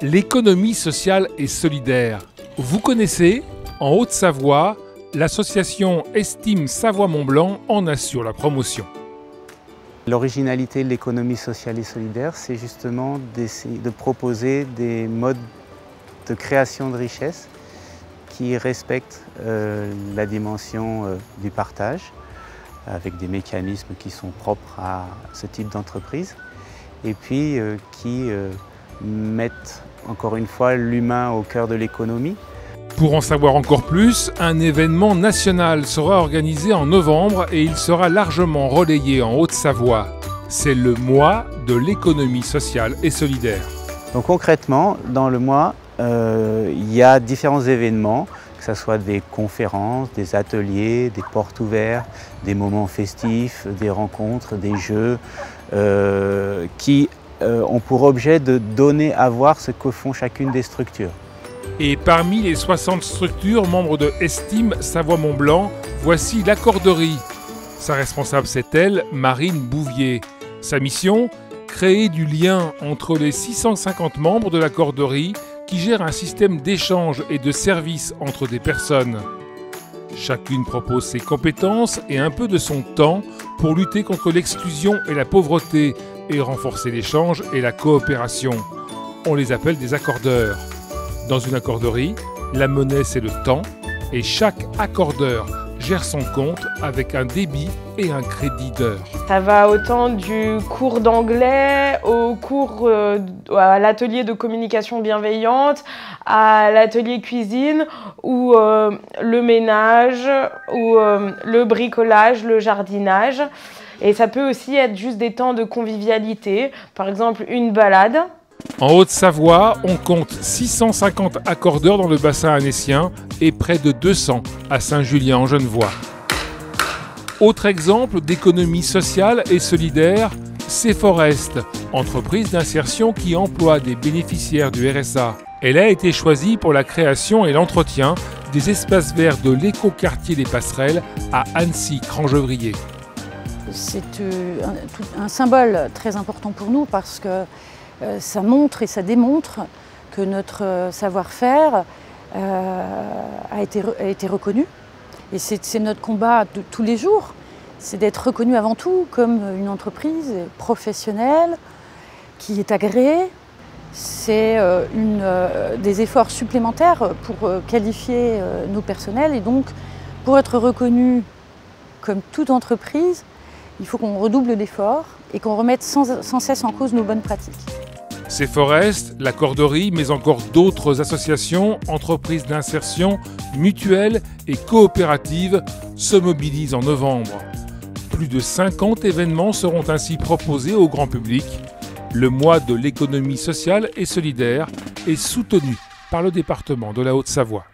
L'économie sociale et solidaire. Vous connaissez, en Haute-Savoie, l'association Estime Savoie-Mont-Blanc en assure la promotion. L'originalité de l'économie sociale et solidaire, c'est justement d'essayer de proposer des modes de création de richesse qui respectent la dimension du partage, avec des mécanismes qui sont propres à ce type d'entreprise, et puis qui mettent encore une fois l'humain au cœur de l'économie. Pour en savoir encore plus, un événement national sera organisé en novembre et il sera largement relayé en Haute-Savoie. C'est le mois de l'économie sociale et solidaire. Donc concrètement, dans le mois, il y a différents événements, que ce soit des conférences, des ateliers, des portes ouvertes, des moments festifs, des rencontres, des jeux, qui ont pour objet de donner à voir ce que font chacune des structures. Et parmi les 60 structures membres de Estime Savoie-Mont-Blanc, voici l'accorderie. Sa responsable, c'est elle, Marine Bouvier. Sa mission, créer du lien entre les 650 membres de l'accorderie qui gèrent un système d'échange et de service entre des personnes. Chacune propose ses compétences et un peu de son temps pour lutter contre l'exclusion et la pauvreté et renforcer l'échange et la coopération. On les appelle des accordeurs. Dans une accorderie, la monnaie c'est le temps et chaque accordeur gère son compte avec un débit et un crédit d'heure. Ça va autant du cours d'anglais au cours à l'atelier de communication bienveillante, à l'atelier cuisine ou le ménage ou le bricolage, le jardinage. Et ça peut aussi être juste des temps de convivialité, par exemple une balade. En Haute-Savoie, on compte 650 accordeurs dans le bassin annécien et près de 200 à Saint-Julien-en-Genevois. Autre exemple d'économie sociale et solidaire, Ceforest, entreprise d'insertion qui emploie des bénéficiaires du RSA. Elle a été choisie pour la création et l'entretien des espaces verts de l'écoquartier des Passerelles à Annecy-Crangevrier. C'est un symbole très important pour nous parce que ça montre et ça démontre que notre savoir-faire a été reconnu. Et c'est notre combat de tous les jours, c'est d'être reconnu avant tout comme une entreprise professionnelle qui est agréée. C'est des efforts supplémentaires pour qualifier nos personnels et donc pour être reconnu comme toute entreprise, il faut qu'on redouble d'efforts et qu'on remette sans cesse en cause nos bonnes pratiques. Ceforest, l'accorderie, mais encore d'autres associations, entreprises d'insertion, mutuelles et coopératives se mobilisent en novembre. Plus de 50 événements seront ainsi proposés au grand public. Le mois de l'économie sociale et solidaire est soutenu par le département de la Haute-Savoie.